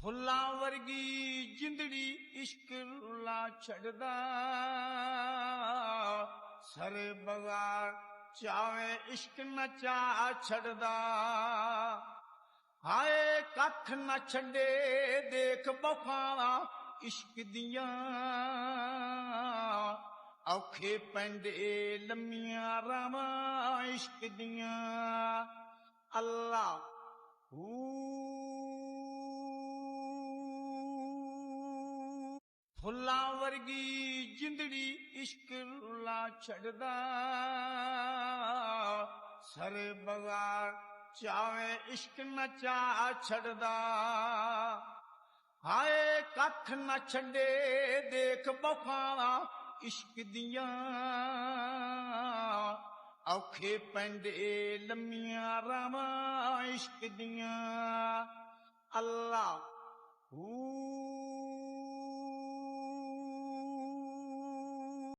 फुल्लां वर्गी जिंदड़ी इश्क रुला छड़दा सरे बाजार चावे इश्क न चा छड़दा हाय कख न छड़े देख बफावा इश्क दियां औखे पेंदे लम्मियां रावां इश्क दियां अल्लाह फुल्लां वर्गी जिंदड़ी इश्क रुला छड़दा सरे बाजार चावे इश्क न चा छड़दा हाय कख न छड़े देख बफावा इश्क दियां औखे पेंदे लम्मियां रावां इश्क दियां अल्लाह